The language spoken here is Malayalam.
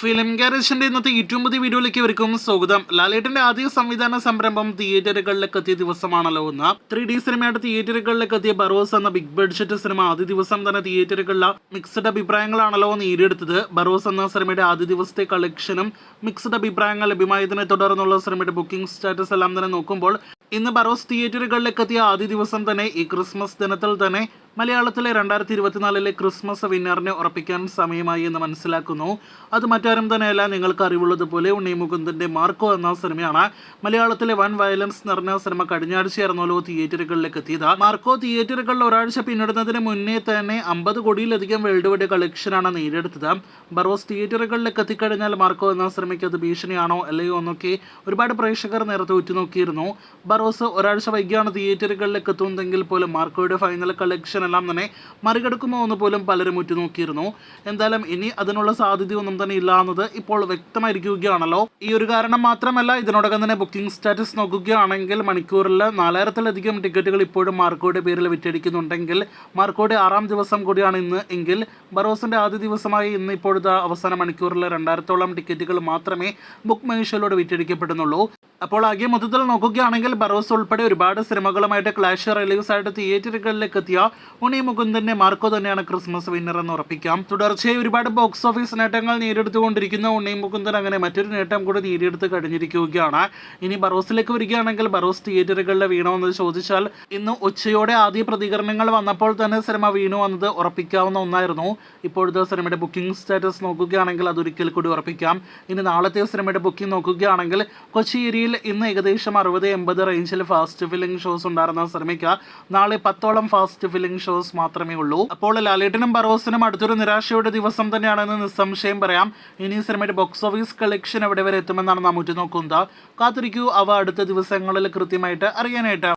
ഫിലിം ഗാരേജിന്റെ ഇന്നത്തെ ഏറ്റവും പുതിയ വീഡിയോയിലേക്ക് ഇവർക്കും സ്വാഗതം. ലാലേട്ടന്റെ ആദ്യ സംവിധാന സംരംഭം തിയേറ്ററുകളിലേക്ക് എത്തിയ ദിവസമാണല്ലോ ഇന്ന്. 3D സിനിമയുടെ തിയേറ്ററുകളിലേക്ക് എത്തിയ ബറോസ് എന്ന ബിഗ് ബഡ്ജറ്റ് സിനിമ ആദ്യ ദിവസം തന്നെ തിയേറ്ററുകളിലെ മിക്സഡ് അഭിപ്രായങ്ങളാണല്ലോ നേടിയെടുത്തത്. ബറോസ് എന്ന സിനിമയുടെ ആദ്യ ദിവസത്തെ കളക്ഷനും മിക്സഡ് അഭിപ്രായങ്ങൾ ലഭ്യമായതിനെ തുടർന്നുള്ള സിനിമയുടെ ബുക്കിംഗ് സ്റ്റാറ്റസ് എല്ലാം തന്നെ നോക്കുമ്പോൾ ഇന്ന് ബറോസ് തിയേറ്ററുകളിലേക്ക് എത്തിയ ആദ്യ ദിവസം തന്നെ ഈ ക്രിസ്മസ് ദിനത്തിൽ തന്നെ മലയാളത്തിലെ 2024 ക്രിസ്മസ് വിന്നറിനെ ഉറപ്പിക്കാൻ സമയമായി എന്ന് മനസ്സിലാക്കുന്നു. അത് മറ്റാരും തന്നെയല്ല, നിങ്ങൾക്ക് അറിവുള്ളതുപോലെ ഉണ്ണി മുകുന്ദന്റെ മാർക്കോ എന്ന സിനിമയാണ്. മലയാളത്തിലെ വൻ വയലൻസ് നിറഞ്ഞ സിനിമ കഴിഞ്ഞ ആഴ്ചയായിരുന്നല്ലോ തിയേറ്ററുകളിലേക്ക് എത്തിയത്. മാർക്കോ തിയേറ്ററുകളിൽ ഒരാഴ്ച പിന്നിടുന്നതിന് മുന്നേ തന്നെ 50 കോടിയിലധികം വേൾഡ് വൈഡ് കളക്ഷനാണ് നേടിയെടുത്തത്. ബറോസ് തിയേറ്ററുകളിലേക്ക് എത്തിക്കഴിഞ്ഞാൽ മാർക്കോ എന്ന സിനിമയ്ക്ക് അത് ഭീഷണിയാണോ അല്ലയോ എന്നൊക്കെ ഒരുപാട് പ്രേക്ഷകർ നേരത്തെ ഉറ്റുനോക്കിയിരുന്നു. ബറോസ് ഒരാഴ്ച വൈകിയാണ് തിയേറ്ററുകളിലേക്ക് എത്തുന്നതെങ്കിൽ പോലും മാർക്കോയുടെ ഫൈനൽ കളക്ഷൻ എല്ലാം തന്നെ മറികടക്കുമോ എന്ന് പോലും പലരും ഉറ്റുനോക്കിയിരുന്നു. എന്തായാലും ഇനി അതിനുള്ള സാധ്യതയൊന്നും തന്നെ ഇല്ല എന്നത് ഇപ്പോൾ വ്യക്തമായിരിക്കുകയാണല്ലോ. ഈ ഒരു കാരണം മാത്രമല്ല, ഇതിനോടകം തന്നെ ബുക്കിംഗ് സ്റ്റാറ്റസ് നോക്കുകയാണെങ്കിൽ മണിക്കൂറിൽ 4000-ലധികം ടിക്കറ്റുകൾ ഇപ്പോഴും മാർക്കോയുടെ പേരിൽ വിറ്റഴിക്കുന്നുണ്ടെങ്കിൽ മാർക്കോയുടെ 6ാം ദിവസം കൂടിയാണ് ഇന്ന് എങ്കിൽ ബറോസിന്റെ ആദ്യ ദിവസമായി ഇന്ന് ഇപ്പോഴത്തെ അവസാന മണിക്കൂറിൽ 2000-ഓളം ടിക്കറ്റുകൾ മാത്രമേ ബുക്ക് മൈ ഷോയിലൂടെ വിറ്റഴിക്കപ്പെടുന്നുള്ളൂ. അപ്പോൾ ആകെ മൊത്തത്തിൽ നോക്കുകയാണെങ്കിൽ ബറോസ് ഉൾപ്പെടെ ഒരുപാട് സിനിമകളുമായിട്ട് ക്ലാഷ് റിലീസായിട്ട് തിയേറ്ററുകളിലേക്ക് എത്തിയ ഉണ്ണി മുകുന്ദന്റെ മാർക്കോ തന്നെയാണ് ക്രിസ്മസ് വിന്നർ എന്ന് ഉറപ്പിക്കാം. തുടർച്ചയായി ഒരുപാട് ബോക്സ് ഓഫീസ് നേട്ടങ്ങൾ നേടിയെടുത്തുകൊണ്ടിരിക്കുന്ന ഉണ്ണി മുകുന്ദൻ അങ്ങനെ മറ്റൊരു നേട്ടം കൂടി നേടിയെടുത്ത് കഴിഞ്ഞിരിക്കുകയാണ്. ഇനി ബറോസിലേക്ക് വരികയാണെങ്കിൽ ബറോസ് തിയേറ്ററുകളിൽ വീണോ എന്ന് ചോദിച്ചാൽ ഇന്ന് ഉച്ചയോടെ ആദ്യ പ്രതികരണങ്ങൾ വന്നപ്പോൾ തന്നെ സിനിമ വീണു വന്നത് ഉറപ്പിക്കാവുന്ന ഒന്നായിരുന്നു. ഇപ്പോഴത്തെ സിനിമയുടെ ബുക്കിംഗ് സ്റ്റാറ്റസ് നോക്കുകയാണെങ്കിൽ അതൊരിക്കൽ കൂടി ഉറപ്പിക്കാം. ഇനി നാളത്തെ സിനിമയുടെ ബുക്കിംഗ് നോക്കുകയാണെങ്കിൽ കൊച്ചി ഏരിയയിൽ ഇന്ന് ഏകദേശം 60-80 റേഞ്ചിൽ ഫാസ്റ്റ് ഫില്ലിംഗ് ഷോസ് ഉണ്ടായിരുന്ന സിനിമയ്ക്ക് നാളെ 10ഓളം ഫാസ്റ്റ് ഫില്ലിംഗ് ഷോസ് മാത്രമേ ഉള്ളൂ. അപ്പോൾ ലാലേട്ടനും ബറോസിനും അടുത്തൊരു നിരാശയുടെ ദിവസം തന്നെയാണെന്ന് നിസ്സംശയം പറയാം. ഇനി സിനിമയുടെ ബോക്സ് ഓഫീസ് കളക്ഷൻ എവിടെ വരെ എത്തുമെന്നാണ് നാം ഉറ്റുനോക്കുന്നത്. കാത്തിരിക്കൂ അവ അടുത്ത ദിവസങ്ങളിൽ കൃത്യമായിട്ട് അറിയാനായിട്ട്.